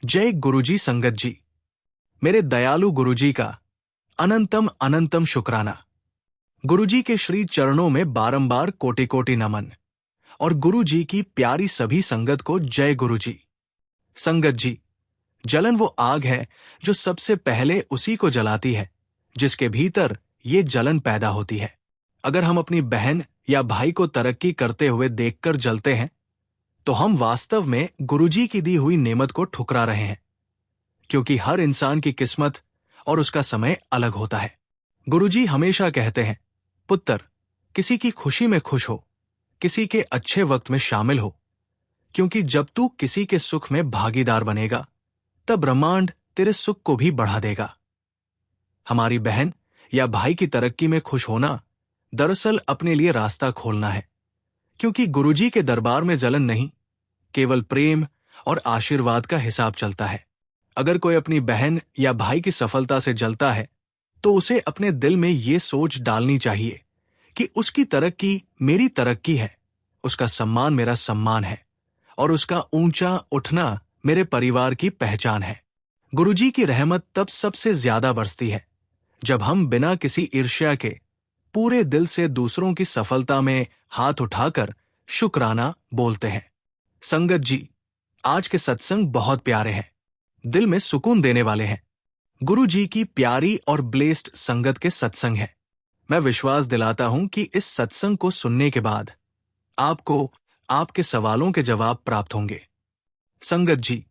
जय गुरुजी संगत जी। मेरे दयालु गुरुजी का अनंतम अनंतम शुक्राना। गुरुजी के श्री चरणों में बारंबार कोटि कोटि नमन। और गुरुजी की प्यारी सभी संगत को जय गुरुजी। संगत जी, जलन वो आग है जो सबसे पहले उसी को जलाती है जिसके भीतर ये जलन पैदा होती है। अगर हम अपनी बहन या भाई को तरक्की करते हुए देखकर जलते हैं तो हम वास्तव में गुरुजी की दी हुई नेमत को ठुकरा रहे हैं, क्योंकि हर इंसान की किस्मत और उसका समय अलग होता है। गुरुजी हमेशा कहते हैं, पुत्र, किसी की खुशी में खुश हो, किसी के अच्छे वक्त में शामिल हो, क्योंकि जब तू किसी के सुख में भागीदार बनेगा तब ब्रह्मांड तेरे सुख को भी बढ़ा देगा। हमारी बहन या भाई की तरक्की में खुश होना दरअसल अपने लिए रास्ता खोलना है, क्योंकि गुरुजी के दरबार में जलन नहीं, केवल प्रेम और आशीर्वाद का हिसाब चलता है। अगर कोई अपनी बहन या भाई की सफलता से जलता है तो उसे अपने दिल में ये सोच डालनी चाहिए कि उसकी तरक्की मेरी तरक्की है, उसका सम्मान मेरा सम्मान है और उसका ऊंचा उठना मेरे परिवार की पहचान है। गुरुजी की रहमत तब सबसे ज्यादा बरसती है जब हम बिना किसी ईर्ष्या के पूरे दिल से दूसरों की सफलता में हाथ उठाकर शुक्राना बोलते हैं। संगत जी, आज के सत्संग बहुत प्यारे हैं, दिल में सुकून देने वाले हैं। गुरुजी की प्यारी और ब्लेस्ड संगत के सत्संग है। मैं विश्वास दिलाता हूं कि इस सत्संग को सुनने के बाद आपको आपके सवालों के जवाब प्राप्त होंगे। संगत जी,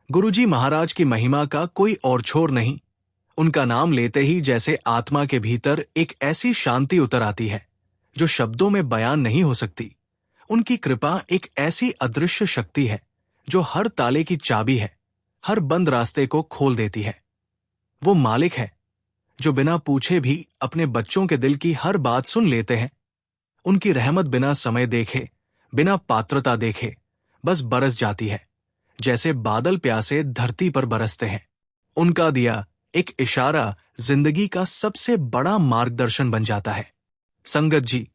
गुरुजी महाराज की महिमा का कोई और छोर नहीं। उनका नाम लेते ही जैसे आत्मा के भीतर एक ऐसी शांति उतर आती है जो शब्दों में बयान नहीं हो सकती। उनकी कृपा एक ऐसी अदृश्य शक्ति है जो हर ताले की चाबी है, हर बंद रास्ते को खोल देती है। वो मालिक है जो बिना पूछे भी अपने बच्चों के दिल की हर बात सुन लेते हैं। उनकी रहमत बिना समय देखे, बिना पात्रता देखे बस बरस जाती है, जैसे बादल प्यासे धरती पर बरसते हैं। उनका दिया एक इशारा जिंदगी का सबसे बड़ा मार्गदर्शन बन जाता है। संगत जी,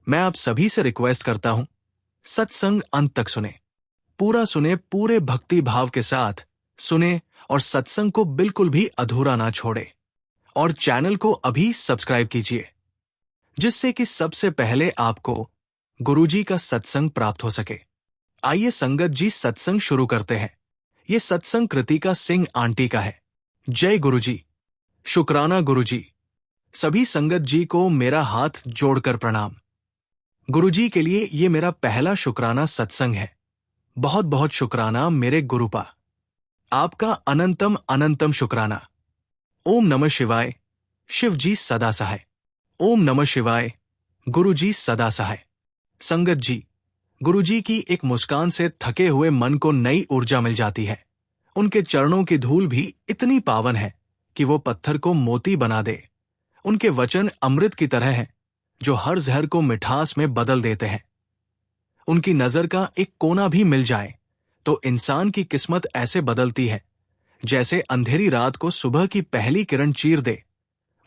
मैं आप सभी से रिक्वेस्ट करता हूं, सत्संग अंत तक सुने, पूरा सुने, पूरे भक्ति भाव के साथ सुने और सत्संग को बिल्कुल भी अधूरा ना छोड़े। और चैनल को अभी सब्सक्राइब कीजिए, जिससे कि सबसे पहले आपको गुरुजी का सत्संग प्राप्त हो सके। आइए संगत जी, सत्संग शुरू करते हैं। ये सत्संग कृतिका सिंह आंटी का है। जय गुरुजी। शुक्राना गुरुजी। सभी संगत जी को मेरा हाथ जोड़कर प्रणाम। गुरुजी के लिए ये मेरा पहला शुक्राना सत्संग है। बहुत बहुत शुक्राना मेरे गुरुपा। आपका अनंतम अनंतम शुक्राना। ओम नमः शिवाय। शिव जी सदा सहाय। ओम नमः शिवाय। गुरुजी सदा सहाय। संगत जी, गुरुजी की एक मुस्कान से थके हुए मन को नई ऊर्जा मिल जाती है। उनके चरणों की धूल भी इतनी पावन है कि वो पत्थर को मोती बना दे। उनके वचन अमृत की तरह हैं जो हर जहर को मिठास में बदल देते हैं। उनकी नजर का एक कोना भी मिल जाए तो इंसान की किस्मत ऐसे बदलती है जैसे अंधेरी रात को सुबह की पहली किरण चीर दे।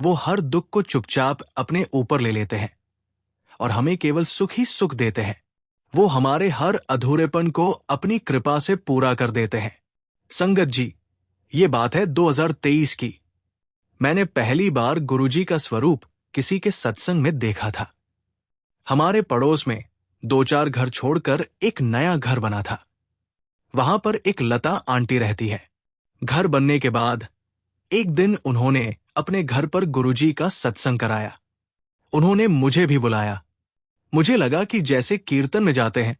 वो हर दुख को चुपचाप अपने ऊपर ले लेते हैं और हमें केवल सुख ही सुख देते हैं। वो हमारे हर अधूरेपन को अपनी कृपा से पूरा कर देते हैं। संगत जी, ये बात है 2023 की। मैंने पहली बार गुरुजी का स्वरूप किसी के सत्संग में देखा था। हमारे पड़ोस में 2-4 घर छोड़कर एक नया घर बना था। वहां पर एक लता आंटी रहती है। घर बनने के बाद एक दिन उन्होंने अपने घर पर गुरुजी का सत्संग कराया। उन्होंने मुझे भी बुलाया। मुझे लगा कि जैसे कीर्तन में जाते हैं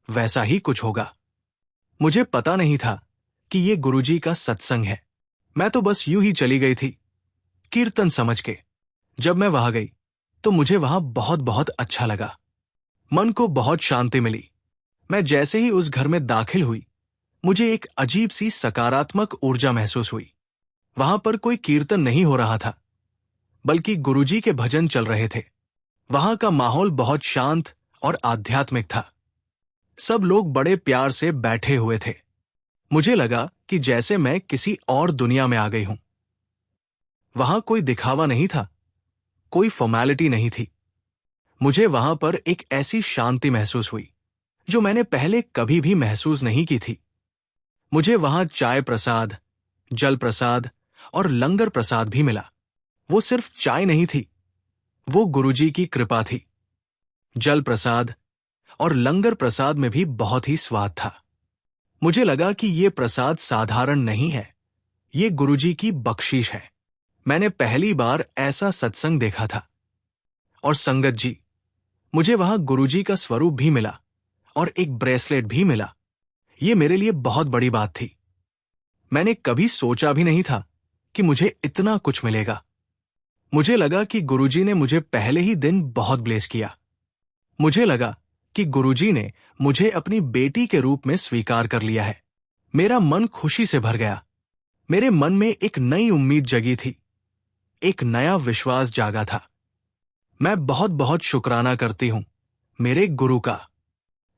वैसा ही कुछ होगा। मुझे पता नहीं था कि ये गुरुजी का सत्संग है। मैं तो बस यूं ही चली गई थी कीर्तन समझ के। जब मैं वहां गई तो मुझे वहां बहुत बहुत अच्छा लगा। मन को बहुत शांति मिली। मैं जैसे ही उस घर में दाखिल हुई, मुझे एक अजीब सी सकारात्मक ऊर्जा महसूस हुई। वहां पर कोई कीर्तन नहीं हो रहा था, बल्कि गुरुजी के भजन चल रहे थे। वहां का माहौल बहुत शांत और आध्यात्मिक था। सब लोग बड़े प्यार से बैठे हुए थे। मुझे लगा कि जैसे मैं किसी और दुनिया में आ गई हूं। वहां कोई दिखावा नहीं था, कोई फॉर्मेलिटी नहीं थी। मुझे वहां पर एक ऐसी शांति महसूस हुई जो मैंने पहले कभी भी महसूस नहीं की थी। मुझे वहां चाय प्रसाद, जल प्रसाद और लंगर प्रसाद भी मिला। वो सिर्फ चाय नहीं थी, वो गुरुजी की कृपा थी। जल प्रसाद और लंगर प्रसाद में भी बहुत ही स्वाद था। मुझे लगा कि ये प्रसाद साधारण नहीं है, ये गुरुजी की बख्शीश है। मैंने पहली बार ऐसा सत्संग देखा था। और संगत जी, मुझे वहां गुरुजी का स्वरूप भी मिला और एक ब्रेसलेट भी मिला। ये मेरे लिए बहुत बड़ी बात थी। मैंने कभी सोचा भी नहीं था कि मुझे इतना कुछ मिलेगा। मुझे लगा कि गुरुजी ने मुझे पहले ही दिन बहुत ब्लेस किया। मुझे लगा कि गुरुजी ने मुझे अपनी बेटी के रूप में स्वीकार कर लिया है। मेरा मन खुशी से भर गया। मेरे मन में एक नई उम्मीद जगी थी, एक नया विश्वास जागा था। मैं बहुत बहुत शुक्राना करती हूं मेरे गुरु का।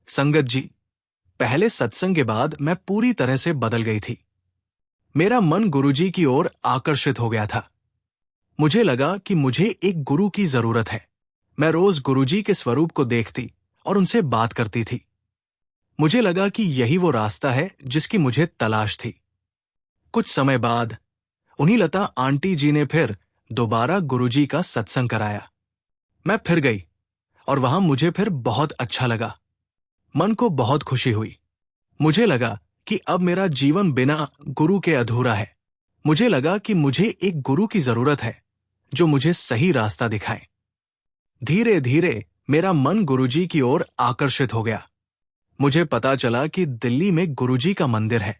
संगत जी, पहले सत्संग के बाद मैं पूरी तरह से बदल गई थी। मेरा मन गुरुजी की ओर आकर्षित हो गया था। मुझे लगा कि मुझे एक गुरु की जरूरत है। मैं रोज गुरुजी के स्वरूप को देखती और उनसे बात करती थी। मुझे लगा कि यही वो रास्ता है जिसकी मुझे तलाश थी। कुछ समय बाद उन्हीं लता आंटी जी ने फिर दोबारा गुरुजी का सत्संग कराया। मैं फिर गई और वहां मुझे फिर बहुत अच्छा लगा। मन को बहुत खुशी हुई। मुझे लगा कि अब मेरा जीवन बिना गुरु के अधूरा है। मुझे लगा कि मुझे एक गुरु की जरूरत है जो मुझे सही रास्ता दिखाए। धीरे धीरे मेरा मन गुरुजी की ओर आकर्षित हो गया। मुझे पता चला कि दिल्ली में गुरुजी का मंदिर है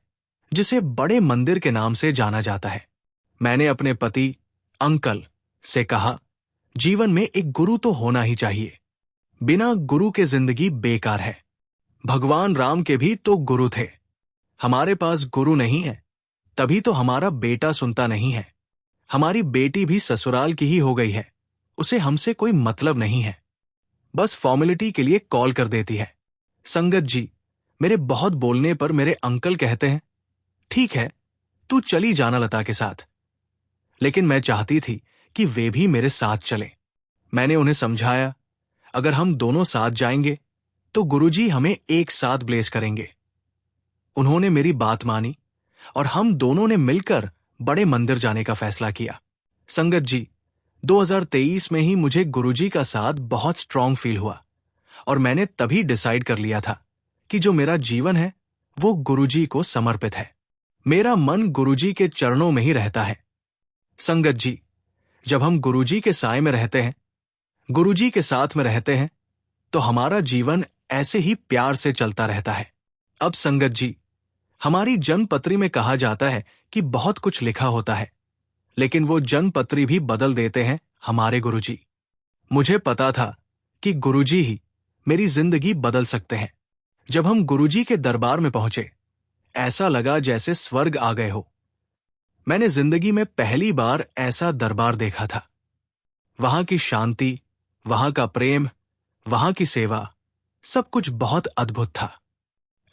जिसे बड़े मंदिर के नाम से जाना जाता है। मैंने अपने पति अंकल से कहा, जीवन में एक गुरु तो होना ही चाहिए। बिना गुरु के जिंदगी बेकार है। भगवान राम के भी तो गुरु थे। हमारे पास गुरु नहीं है, तभी तो हमारा बेटा सुनता नहीं है। हमारी बेटी भी ससुराल की ही हो गई है, उसे हमसे कोई मतलब नहीं है, बस फॉर्मेलिटी के लिए कॉल कर देती है। संगत जी, मेरे बहुत बोलने पर मेरे अंकल कहते हैं, ठीक है, तू चली जाना लता के साथ। लेकिन मैं चाहती थी कि वे भी मेरे साथ चलें। मैंने उन्हें समझाया, अगर हम दोनों साथ जाएंगे तो गुरुजी हमें एक साथ ब्लेस करेंगे। उन्होंने मेरी बात मानी और हम दोनों ने मिलकर बड़े मंदिर जाने का फैसला किया। संगत जी, 2023 में ही मुझे गुरुजी का साथ बहुत स्ट्रांग फील हुआ और मैंने तभी डिसाइड कर लिया था कि जो मेरा जीवन है वो गुरुजी को समर्पित है। मेरा मन गुरुजी के चरणों में ही रहता है। संगत जी, जब हम गुरुजी के साए में रहते हैं, गुरुजी के साथ में रहते हैं, तो हमारा जीवन ऐसे ही प्यार से चलता रहता है। अब संगत जी, हमारी जन्मपत्री में कहा जाता है कि बहुत कुछ लिखा होता है, लेकिन वो जन्मपत्री भी बदल देते हैं हमारे गुरुजी। मुझे पता था कि गुरुजी ही मेरी जिंदगी बदल सकते हैं। जब हम गुरुजी के दरबार में पहुंचे, ऐसा लगा जैसे स्वर्ग आ गए हो। मैंने जिंदगी में पहली बार ऐसा दरबार देखा था। वहां की शांति, वहां का प्रेम, वहां की सेवा, सब कुछ बहुत अद्भुत था।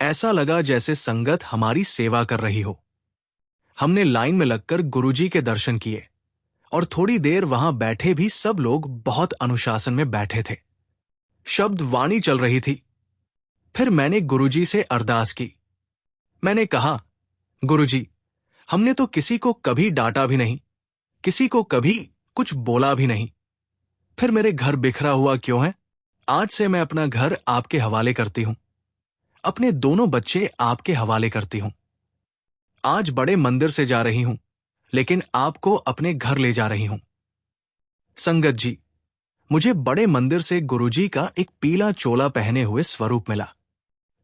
ऐसा लगा जैसे संगत हमारी सेवा कर रही हो। हमने लाइन में लगकर गुरुजी के दर्शन किए और थोड़ी देर वहां बैठे भी सब लोग बहुत अनुशासन में बैठे थे। शब्द वाणी चल रही थी। फिर मैंने गुरुजी से अरदास की। मैंने कहा, गुरुजी, हमने तो किसी को कभी डांटा भी नहीं, किसी को कभी कुछ बोला भी नहीं, फिर मेरे घर बिखरा हुआ क्यों है? आज से मैं अपना घर आपके हवाले करती हूं, अपने दोनों बच्चे आपके हवाले करती हूं। आज बड़े मंदिर से जा रही हूं, लेकिन आपको अपने घर ले जा रही हूं। संगत जी, मुझे बड़े मंदिर से गुरुजी का एक पीला चोला पहने हुए स्वरूप मिला।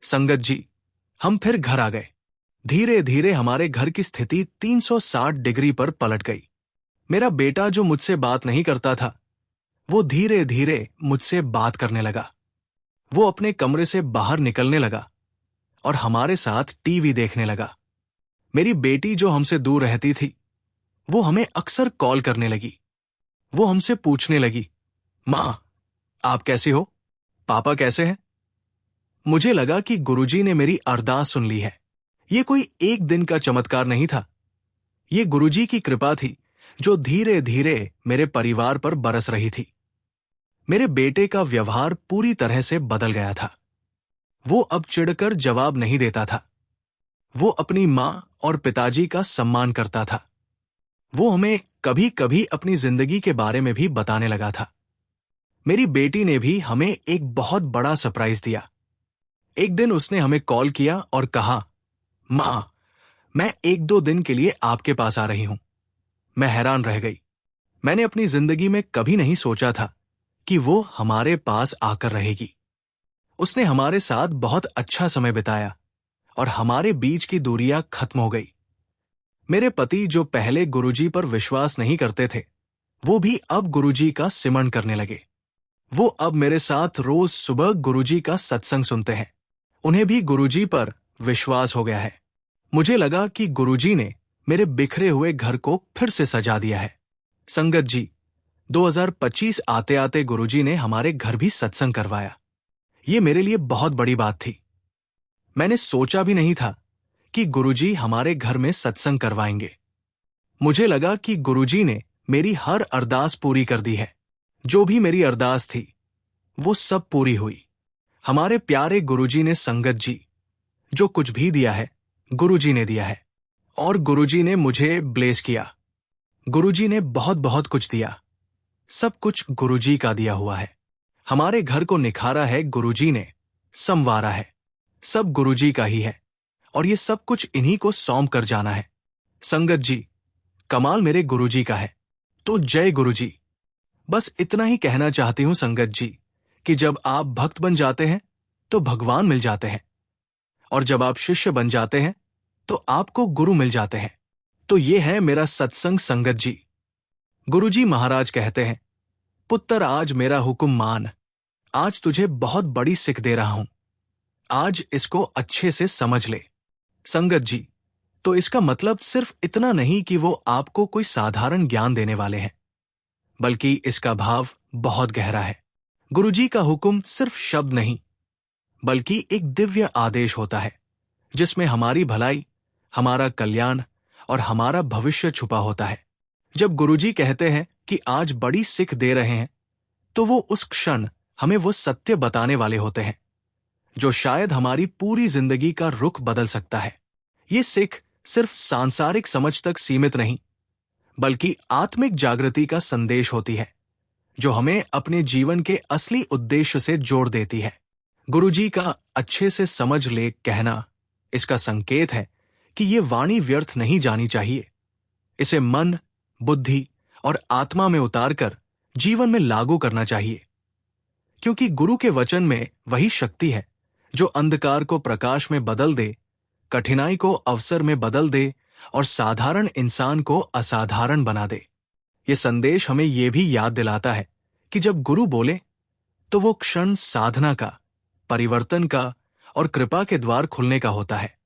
संगत जी, हम फिर घर आ गए। धीरे धीरे हमारे घर की स्थिति 360 डिग्री पर पलट गई। मेरा बेटा जो मुझसे बात नहीं करता था, वो धीरे धीरे मुझसे बात करने लगा। वो अपने कमरे से बाहर निकलने लगा और हमारे साथ टीवी देखने लगा। मेरी बेटी जो हमसे दूर रहती थी, वो हमें अक्सर कॉल करने लगी। वो हमसे पूछने लगी, मां, आप कैसी हो? पापा कैसे हैं? मुझे लगा कि गुरुजी ने मेरी अरदास सुन ली है। ये कोई एक दिन का चमत्कार नहीं था। ये गुरुजी की कृपा थी जो धीरे धीरे मेरे परिवार पर बरस रही थी। मेरे बेटे का व्यवहार पूरी तरह से बदल गया था। वो अब चिढ़कर जवाब नहीं देता था। वो अपनी माँ और पिताजी का सम्मान करता था। वो हमें कभी कभी अपनी जिंदगी के बारे में भी बताने लगा था। मेरी बेटी ने भी हमें एक बहुत बड़ा सरप्राइज दिया। एक दिन उसने हमें कॉल किया और कहा, माँ, मैं 1-2 दिन के लिए आपके पास आ रही हूं। मैं हैरान रह गई। मैंने अपनी जिंदगी में कभी नहीं सोचा था कि वो हमारे पास आकर रहेगी। उसने हमारे साथ बहुत अच्छा समय बिताया और हमारे बीच की दूरियां खत्म हो गई। मेरे पति, जो पहले गुरुजी पर विश्वास नहीं करते थे, वो भी अब गुरुजी का सिमरन करने लगे। वो अब मेरे साथ रोज सुबह गुरुजी का सत्संग सुनते हैं। उन्हें भी गुरुजी पर विश्वास हो गया है। मुझे लगा कि गुरुजी ने मेरे बिखरे हुए घर को फिर से सजा दिया है। संगत जी, 2025 आते आते गुरुजी ने हमारे घर भी सत्संग करवाया। ये मेरे लिए बहुत बड़ी बात थी। मैंने सोचा भी नहीं था कि गुरुजी हमारे घर में सत्संग करवाएंगे। मुझे लगा कि गुरुजी ने मेरी हर अरदास पूरी कर दी है। जो भी मेरी अरदास थी, वो सब पूरी हुई। हमारे प्यारे गुरुजी ने, संगत जी, जो कुछ भी दिया है, गुरुजी ने दिया है। और गुरुजी ने मुझे ब्लेस किया। गुरुजी ने बहुत बहुत कुछ दिया। सब कुछ गुरुजी का दिया हुआ है। हमारे घर को निखारा है गुरुजी ने, संवारा है। सब गुरुजी का ही है और ये सब कुछ इन्हीं को सौंप कर जाना है। संगत जी, कमाल मेरे गुरुजी का है। तो जय गुरुजी। बस इतना ही कहना चाहती हूं संगत जी कि जब आप भक्त बन जाते हैं तो भगवान मिल जाते हैं, और जब आप शिष्य बन जाते हैं तो आपको गुरु मिल जाते हैं। तो ये है मेरा सत्संग, संगत जी। गुरुजी महाराज कहते हैं, पुत्र आज मेरा हुक्म मान, आज तुझे बहुत बड़ी सिख दे रहा हूं, आज इसको अच्छे से समझ ले। संगत जी, तो इसका मतलब सिर्फ इतना नहीं कि वो आपको कोई साधारण ज्ञान देने वाले हैं, बल्कि इसका भाव बहुत गहरा है। गुरुजी का हुक्म सिर्फ शब्द नहीं, बल्कि एक दिव्य आदेश होता है, जिसमें हमारी भलाई, हमारा कल्याण और हमारा भविष्य छुपा होता है। जब गुरुजी कहते हैं कि आज बड़ी सिख दे रहे हैं, तो वो उस क्षण हमें वो सत्य बताने वाले होते हैं जो शायद हमारी पूरी जिंदगी का रुख बदल सकता है। ये सिख सिर्फ सांसारिक समझ तक सीमित नहीं, बल्कि आत्मिक जागृति का संदेश होती है, जो हमें अपने जीवन के असली उद्देश्य से जोड़ देती है। गुरुजी का अच्छे से समझ ले कहना इसका संकेत है कि ये वाणी व्यर्थ नहीं जानी चाहिए। इसे मन, बुद्धि और आत्मा में उतारकर जीवन में लागू करना चाहिए, क्योंकि गुरु के वचन में वही शक्ति है जो अंधकार को प्रकाश में बदल दे, कठिनाई को अवसर में बदल दे और साधारण इंसान को असाधारण बना दे। ये संदेश हमें यह भी याद दिलाता है कि जब गुरु बोले तो वो क्षण साधना का, परिवर्तन का और कृपा के द्वार खुलने का होता है,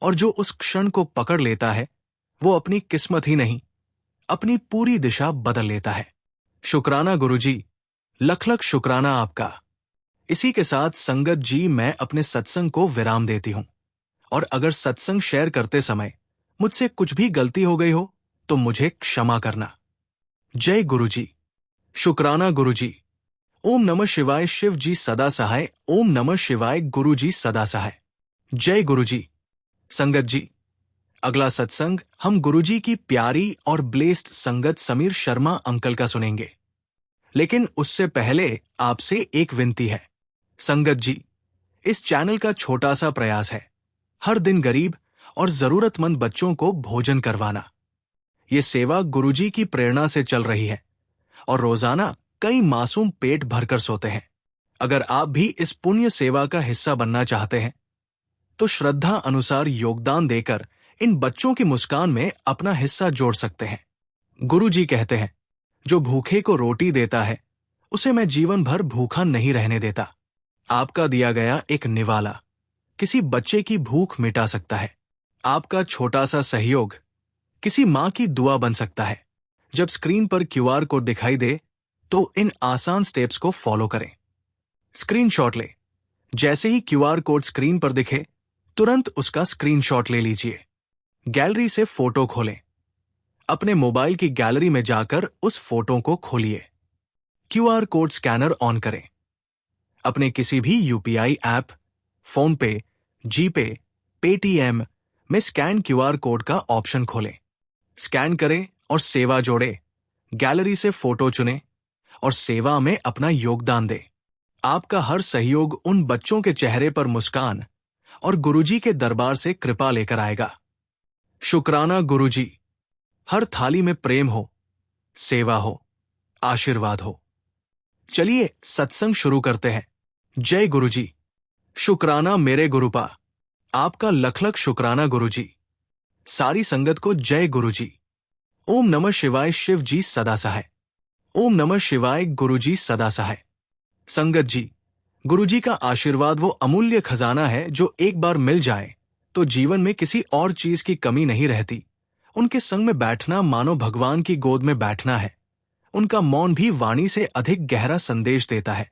और जो उस क्षण को पकड़ लेता है वो अपनी किस्मत ही नहीं, अपनी पूरी दिशा बदल लेता है। शुक्राना गुरुजी, लख लख शुक्राना आपका। इसी के साथ संगत जी, मैं अपने सत्संग को विराम देती हूं, और अगर सत्संग शेयर करते समय मुझसे कुछ भी गलती हो गई हो तो मुझे क्षमा करना। जय गुरुजी। शुक्राना गुरुजी। ओम नमः शिवाय, शिव जी सदा सहाय। ओम नमः शिवाय, गुरु जी सदा सहाय। जय गुरुजी। संगत जी, अगला सत्संग हम गुरुजी की प्यारी और ब्लेस्ड संगत समीर शर्मा अंकल का सुनेंगे, लेकिन उससे पहले आपसे एक विनती है। संगत जी, इस चैनल का छोटा सा प्रयास है हर दिन गरीब और जरूरतमंद बच्चों को भोजन करवाना। ये सेवा गुरुजी की प्रेरणा से चल रही है और रोजाना कई मासूम पेट भरकर सोते हैं। अगर आप भी इस पुण्य सेवा का हिस्सा बनना चाहते हैं तो श्रद्धा अनुसार योगदान देकर इन बच्चों की मुस्कान में अपना हिस्सा जोड़ सकते हैं। गुरुजी कहते हैं, जो भूखे को रोटी देता है उसे मैं जीवन भर भूखा नहीं रहने देता। आपका दिया गया एक निवाला किसी बच्चे की भूख मिटा सकता है। आपका छोटा सा सहयोग किसी मां की दुआ बन सकता है। जब स्क्रीन पर क्यूआर कोड दिखाई दे तो इन आसान स्टेप्स को फॉलो करें। स्क्रीनशॉट ले। जैसे ही क्यूआर कोड स्क्रीन पर दिखे, तुरंत उसका स्क्रीनशॉट ले लीजिए। गैलरी से फोटो खोलें। अपने मोबाइल की गैलरी में जाकर उस फोटो को खोलिए। क्यूआर कोड स्कैनर ऑन करें। अपने किसी भी यूपीआई ऐप, फोन पे, जीपे, पेटीएम, में स्कैन क्यूआर कोड का ऑप्शन खोलें, स्कैन करें और सेवा जोड़े, गैलरी से फोटो चुनें और सेवा में अपना योगदान दें। आपका हर सहयोग उन बच्चों के चेहरे पर मुस्कान और गुरुजी के दरबार से कृपा लेकर आएगा। शुक्राना गुरुजी। हर थाली में प्रेम हो, सेवा हो, आशीर्वाद हो। चलिए सत्संग शुरू करते हैं। जय गुरुजी। शुक्राना मेरे गुरुपा। आपका लख लख शुक्राना गुरुजी। सारी संगत को जय गुरुजी। ओम नमः शिवाय। शिव जी सदा सहाय। ओम नमः शिवाय। गुरुजी सदा सहाय। संगत जी, गुरुजी का आशीर्वाद वो अमूल्य खजाना है जो एक बार मिल जाए तो जीवन में किसी और चीज की कमी नहीं रहती। उनके संग में बैठना मानो भगवान की गोद में बैठना है। उनका मौन भी वाणी से अधिक गहरा संदेश देता है।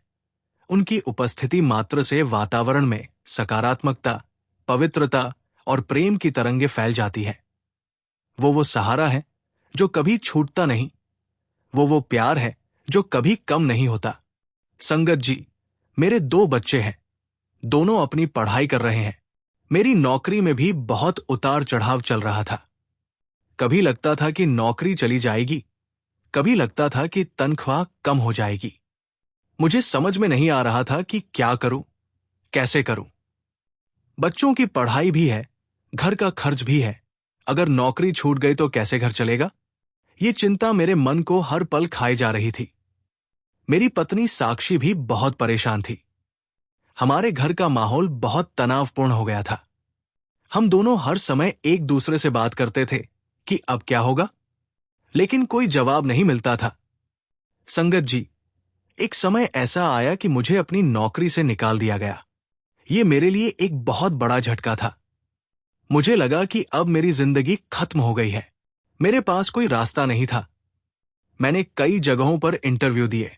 उनकी उपस्थिति मात्र से वातावरण में सकारात्मकता, पवित्रता और प्रेम की तरंगे फैल जाती है। वो सहारा है जो कभी छूटता नहीं। वो प्यार है जो कभी कम नहीं होता। संगत जी, मेरे 2 बच्चे हैं। दोनों अपनी पढ़ाई कर रहे हैं। मेरी नौकरी में भी बहुत उतार चढ़ाव चल रहा था। कभी लगता था कि नौकरी चली जाएगी, कभी लगता था कि तनख्वाह कम हो जाएगी। मुझे समझ में नहीं आ रहा था कि क्या करूं, कैसे करूं। बच्चों की पढ़ाई भी है, घर का खर्च भी है। अगर नौकरी छूट गई तो कैसे घर चलेगा? ये चिंता मेरे मन को हर पल खाए जा रही थी। मेरी पत्नी साक्षी भी बहुत परेशान थी। हमारे घर का माहौल बहुत तनावपूर्ण हो गया था। हम दोनों हर समय एक दूसरे से बात करते थे कि अब क्या होगा, लेकिन कोई जवाब नहीं मिलता था। संगत जी, एक समय ऐसा आया कि मुझे अपनी नौकरी से निकाल दिया गया। ये मेरे लिए एक बहुत बड़ा झटका था। मुझे लगा कि अब मेरी जिंदगी खत्म हो गई है। मेरे पास कोई रास्ता नहीं था। मैंने कई जगहों पर इंटरव्यू दिए,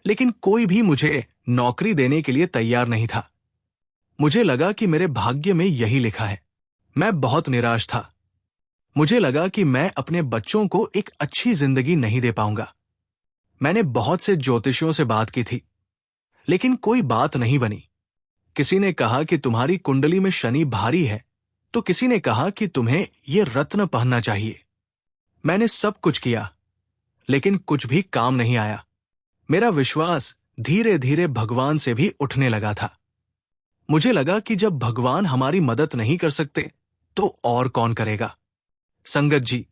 लेकिन कोई भी मुझे नौकरी देने के लिए तैयार नहीं था। मुझे लगा कि मेरे भाग्य में यही लिखा है। मैं बहुत निराश था। मुझे लगा कि मैं अपने बच्चों को एक अच्छी जिंदगी नहीं दे पाऊंगा। मैंने बहुत से ज्योतिषियों से बात की थी, लेकिन कोई बात नहीं बनी। किसी ने कहा कि तुम्हारी कुंडली में शनि भारी है, तो किसी ने कहा कि तुम्हें यह रत्न पहनना चाहिए। मैंने सब कुछ किया, लेकिन कुछ भी काम नहीं आया। मेरा विश्वास धीरे धीरे भगवान से भी उठने लगा था। मुझे लगा कि जब भगवान हमारी मदद नहीं कर सकते तो और कौन करेगा। संगत जी,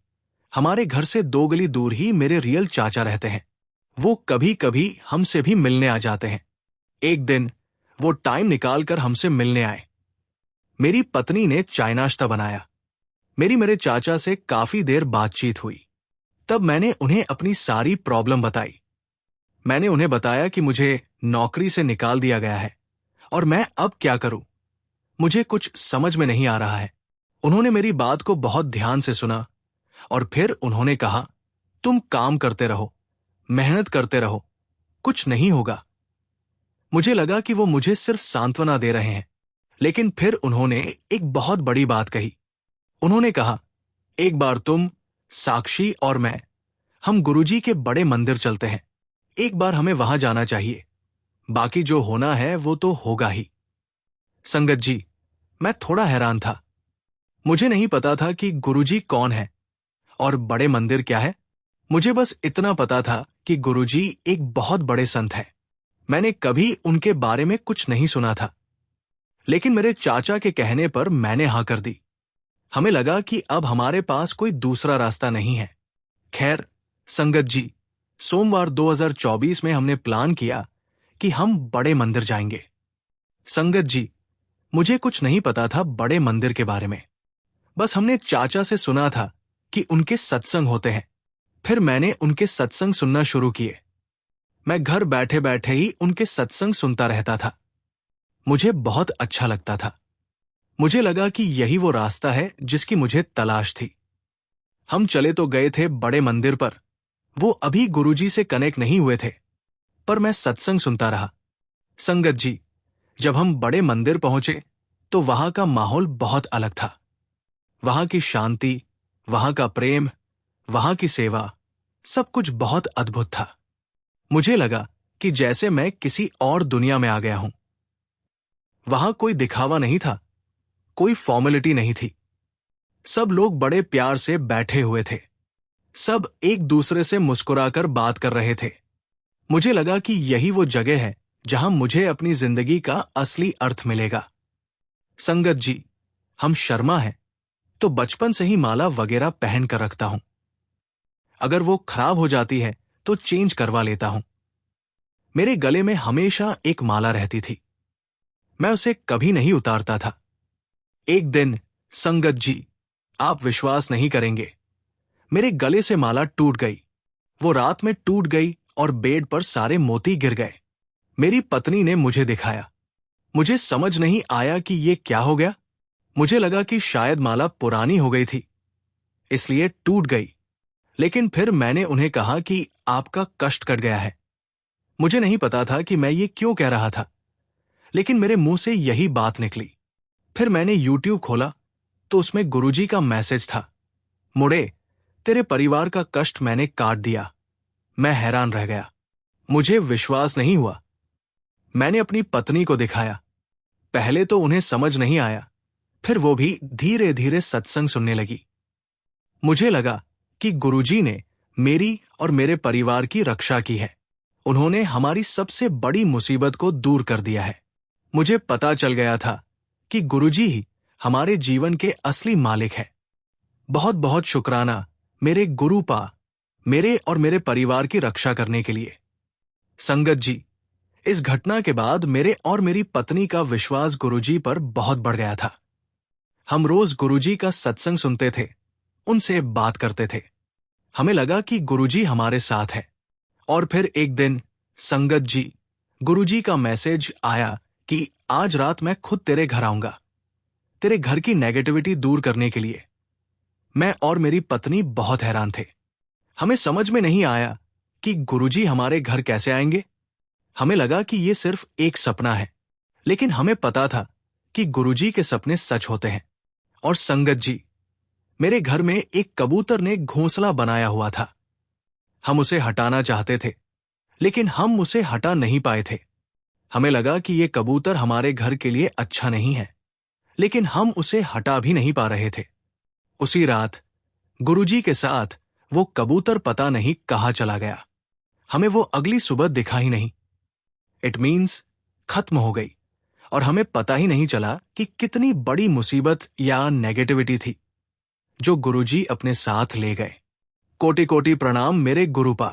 हमारे घर से 2 गली दूर ही मेरे रियल चाचा रहते हैं। वो कभी कभी हमसे भी मिलने आ जाते हैं। एक दिन वो टाइम निकालकर हमसे मिलने आए। मेरी पत्नी ने चाय नाश्ता बनाया। मेरे चाचा से काफी देर बातचीत हुई। तब मैंने उन्हें अपनी सारी प्रॉब्लम बताई। मैंने उन्हें बताया कि मुझे नौकरी से निकाल दिया गया है और मैं अब क्या करूं, मुझे कुछ समझ में नहीं आ रहा है। उन्होंने मेरी बात को बहुत ध्यान से सुना और फिर उन्होंने कहा, तुम काम करते रहो, मेहनत करते रहो, कुछ नहीं होगा। मुझे लगा कि वो मुझे सिर्फ सांत्वना दे रहे हैं, लेकिन फिर उन्होंने एक बहुत बड़ी बात कही। उन्होंने कहा, एक बार तुम, साक्षी और मैं, हम गुरुजी के बड़े मंदिर चलते हैं। एक बार हमें वहां जाना चाहिए। बाकी जो होना है वो तो होगा ही। संगत जी, मैं थोड़ा हैरान था। मुझे नहीं पता था कि गुरुजी कौन है और बड़े मंदिर क्या है। मुझे बस इतना पता था कि गुरुजी एक बहुत बड़े संत हैं। मैंने कभी उनके बारे में कुछ नहीं सुना था, लेकिन मेरे चाचा के कहने पर मैंने हां कर दी। हमें लगा कि अब हमारे पास कोई दूसरा रास्ता नहीं है। खैर संगत जी, सोमवार 2024 में हमने प्लान किया कि हम बड़े मंदिर जाएंगे। संगत जी, मुझे कुछ नहीं पता था बड़े मंदिर के बारे में। बस हमने चाचा से सुना था कि उनके सत्संग होते हैं। फिर मैंने उनके सत्संग सुनना शुरू किए। मैं घर बैठे बैठे ही उनके सत्संग सुनता रहता था। मुझे बहुत अच्छा लगता था। मुझे लगा कि यही वो रास्ता है जिसकी मुझे तलाश थी। हम चले तो गए थे बड़े मंदिर पर। वो अभी गुरुजी से कनेक्ट नहीं हुए थे, पर मैं सत्संग सुनता रहा। संगत जी, जब हम बड़े मंदिर पहुंचे तो वहां का माहौल बहुत अलग था। वहां की शांति, वहां का प्रेम, वहां की सेवा, सब कुछ बहुत अद्भुत था। मुझे लगा कि जैसे मैं किसी और दुनिया में आ गया हूं। वहां कोई दिखावा नहीं था, कोई फॉर्मेलिटी नहीं थी, सब लोग बड़े प्यार से बैठे हुए थे। सब एक दूसरे से मुस्कुराकर बात कर रहे थे। मुझे लगा कि यही वो जगह है जहां मुझे अपनी जिंदगी का असली अर्थ मिलेगा। संगत जी, हम शर्मा हैं तो बचपन से ही माला वगैरह पहन कर रखता हूं। अगर वो खराब हो जाती है तो चेंज करवा लेता हूं। मेरे गले में हमेशा एक माला रहती थी। मैं उसे कभी नहीं उतारता था। एक दिन, संगत जी, आप विश्वास नहीं करेंगे, मेरे गले से माला टूट गई। वो रात में टूट गई और बेड पर सारे मोती गिर गए। मेरी पत्नी ने मुझे दिखाया। मुझे समझ नहीं आया कि ये क्या हो गया। मुझे लगा कि शायद माला पुरानी हो गई थी, इसलिए टूट गई। लेकिन फिर मैंने उन्हें कहा कि आपका कष्ट कट गया है। मुझे नहीं पता था कि मैं ये क्यों कह रहा था, लेकिन मेरे मुंह से यही बात निकली। फिर मैंने YouTube खोला तो उसमें गुरुजी का मैसेज था, मुड़े, तेरे परिवार का कष्ट मैंने काट दिया। मैं हैरान रह गया। मुझे विश्वास नहीं हुआ। मैंने अपनी पत्नी को दिखाया। पहले तो उन्हें समझ नहीं आया, फिर वो भी धीरे धीरे सत्संग सुनने लगी। मुझे लगा कि गुरुजी ने मेरी और मेरे परिवार की रक्षा की है। उन्होंने हमारी सबसे बड़ी मुसीबत को दूर कर दिया है। मुझे पता चल गया था कि गुरुजी ही हमारे जीवन के असली मालिक है। बहुत बहुत शुक्राना मेरे गुरुपा, मेरे और मेरे परिवार की रक्षा करने के लिए। संगत जी, इस घटना के बाद मेरे और मेरी पत्नी का विश्वास गुरुजी पर बहुत बढ़ गया था। हम रोज गुरुजी का सत्संग सुनते थे, उनसे बात करते थे। हमें लगा कि गुरुजी हमारे साथ है। और फिर एक दिन, संगत जी, गुरुजी का मैसेज आया कि आज रात मैं खुद तेरे घर आऊंगा, तेरे घर की नेगेटिविटी दूर करने के लिए। मैं और मेरी पत्नी बहुत हैरान थे। हमें समझ में नहीं आया कि गुरुजी हमारे घर कैसे आएंगे। हमें लगा कि ये सिर्फ एक सपना है, लेकिन हमें पता था कि गुरुजी के सपने सच होते हैं। और संगत जी, मेरे घर में एक कबूतर ने घोंसला बनाया हुआ था। हम उसे हटाना चाहते थे, लेकिन हम उसे हटा नहीं पाए थे। हमें लगा कि ये कबूतर हमारे घर के लिए अच्छा नहीं है, लेकिन हम उसे हटा भी नहीं पा रहे थे। उसी रात गुरुजी के साथ वो कबूतर पता नहीं कहां चला गया। हमें वो अगली सुबह दिखा ही नहीं। इट मीन्स खत्म हो गई, और हमें पता ही नहीं चला कि कितनी बड़ी मुसीबत या नेगेटिविटी थी जो गुरुजी अपने साथ ले गए। कोटि कोटि प्रणाम मेरे गुरुपा,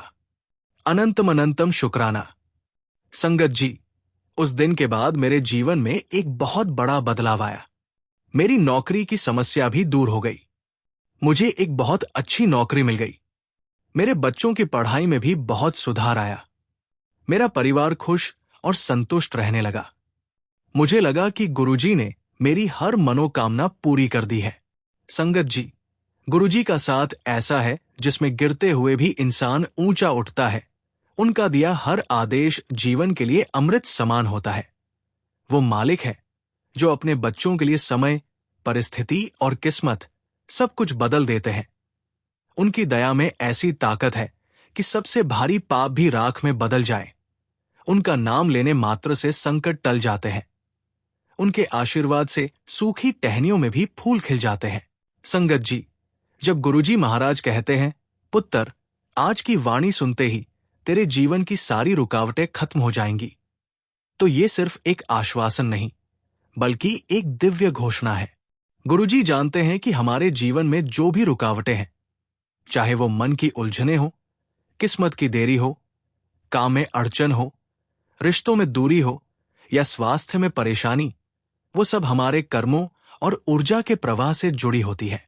अनंतम अनंतम शुक्राना। संगत जी, उस दिन के बाद मेरे जीवन में एक बहुत बड़ा बदलाव आया। मेरी नौकरी की समस्या भी दूर हो गई। मुझे एक बहुत अच्छी नौकरी मिल गई। मेरे बच्चों की पढ़ाई में भी बहुत सुधार आया। मेरा परिवार खुश और संतुष्ट रहने लगा। मुझे लगा कि गुरुजी ने मेरी हर मनोकामना पूरी कर दी है। संगत जी, गुरुजी का साथ ऐसा है जिसमें गिरते हुए भी इंसान ऊंचा उठता है। उनका दिया हर आदेश जीवन के लिए अमृत समान होता है। वो मालिक है जो अपने बच्चों के लिए समय, परिस्थिति और किस्मत सब कुछ बदल देते हैं। उनकी दया में ऐसी ताकत है कि सबसे भारी पाप भी राख में बदल जाए। उनका नाम लेने मात्र से संकट टल जाते हैं। उनके आशीर्वाद से सूखी टहनियों में भी फूल खिल जाते हैं। संगत जी, जब गुरुजी महाराज कहते हैं, पुत्र, आज की वाणी सुनते ही तेरे जीवन की सारी रुकावटें खत्म हो जाएंगी, तो ये सिर्फ एक आश्वासन नहीं, बल्कि एक दिव्य घोषणा है। गुरुजी जानते हैं कि हमारे जीवन में जो भी रुकावटें हैं, चाहे वो मन की उलझने हो, किस्मत की देरी हो, काम में अड़चन हो, रिश्तों में दूरी हो या स्वास्थ्य में परेशानी, वो सब हमारे कर्मों और ऊर्जा के प्रवाह से जुड़ी होती है।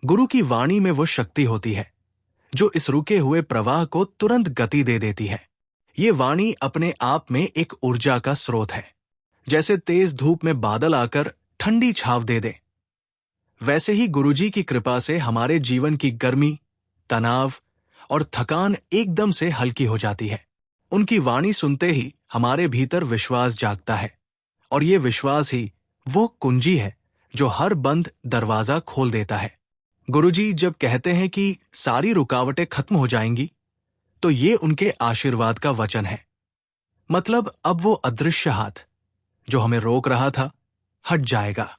गुरु की वाणी में वो शक्ति होती है जो इस रुके हुए प्रवाह को तुरंत गति दे देती है। ये वाणी अपने आप में एक ऊर्जा का स्रोत है। जैसे तेज धूप में बादल आकर ठंडी छाव दे दे, वैसे ही गुरुजी की कृपा से हमारे जीवन की गर्मी, तनाव और थकान एकदम से हल्की हो जाती है। उनकी वाणी सुनते ही हमारे भीतर विश्वास जागता है, और ये विश्वास ही वो कुंजी है जो हर बंद दरवाजा खोल देता है। गुरुजी जब कहते हैं कि सारी रुकावटें खत्म हो जाएंगी, तो ये उनके आशीर्वाद का वचन है। मतलब अब वो अदृश्य हाथ जो हमें रोक रहा था, हट जाएगा।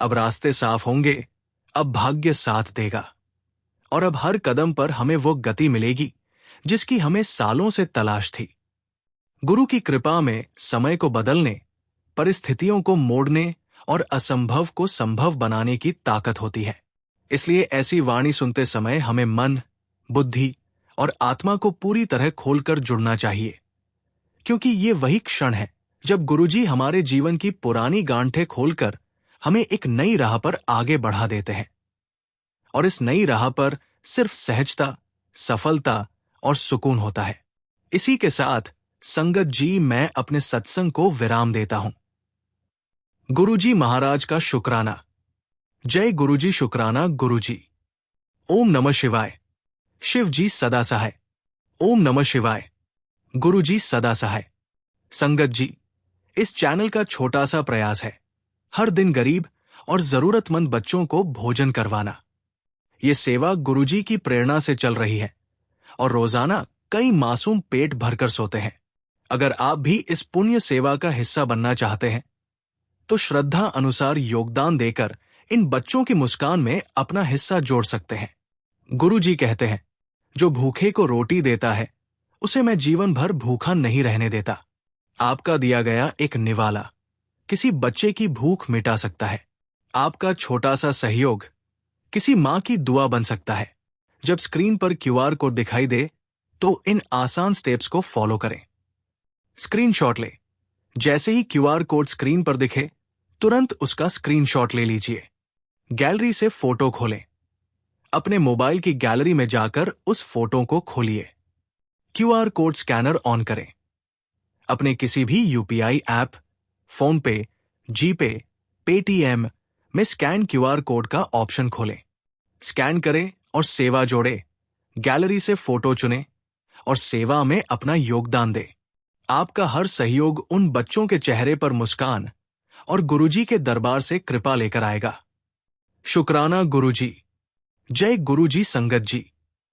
अब रास्ते साफ होंगे, अब भाग्य साथ देगा और अब हर कदम पर हमें वो गति मिलेगी जिसकी हमें सालों से तलाश थी। गुरु की कृपा में समय को बदलने, परिस्थितियों को मोड़ने और असंभव को संभव बनाने की ताकत होती है। इसलिए ऐसी वाणी सुनते समय हमें मन, बुद्धि और आत्मा को पूरी तरह खोलकर जुड़ना चाहिए, क्योंकि ये वही क्षण है जब गुरुजी हमारे जीवन की पुरानी गांठें खोलकर हमें एक नई राह पर आगे बढ़ा देते हैं। और इस नई राह पर सिर्फ सहजता, सफलता और सुकून होता है। इसी के साथ संगत जी, मैं अपने सत्संग को विराम देता हूं। गुरुजी महाराज का शुक्राना। जय गुरुजी, शुक्राना गुरुजी। ओम नमः शिवाय। शिव जी सदा सहाय। ओम नमः शिवाय। गुरुजी सदा सहाय। संगत जी, इस चैनल का छोटा सा प्रयास है हर दिन गरीब और जरूरतमंद बच्चों को भोजन करवाना। ये सेवा गुरुजी की प्रेरणा से चल रही है और रोजाना कई मासूम पेट भरकर सोते हैं। अगर आप भी इस पुण्य सेवा का हिस्सा बनना चाहते हैं तो श्रद्धा अनुसार योगदान देकर इन बच्चों की मुस्कान में अपना हिस्सा जोड़ सकते हैं। गुरुजी कहते हैं, जो भूखे को रोटी देता है उसे मैं जीवन भर भूखा नहीं रहने देता। आपका दिया गया एक निवाला किसी बच्चे की भूख मिटा सकता है। आपका छोटा सा सहयोग किसी मां की दुआ बन सकता है। जब स्क्रीन पर क्यूआर कोड दिखाई दे तो इन आसान स्टेप्स को फॉलो करें। स्क्रीनशॉट ले। जैसे ही क्यूआर कोड स्क्रीन पर दिखे तुरंत उसका स्क्रीनशॉट ले लीजिए। गैलरी से फोटो खोलें। अपने मोबाइल की गैलरी में जाकर उस फोटो को खोलिए। क्यूआर कोड स्कैनर ऑन करें। अपने किसी भी यूपीआई ऐप, फोन पे, जीपे, पेटीएम में स्कैन क्यूआर कोड का ऑप्शन खोलें। स्कैन करें और सेवा जोड़े। गैलरी से फोटो चुनें और सेवा में अपना योगदान दें। आपका हर सहयोग उन बच्चों के चेहरे पर मुस्कान और गुरुजी के दरबार से कृपा लेकर आएगा। शुक्राना गुरुजी। जय गुरुजी संगत जी।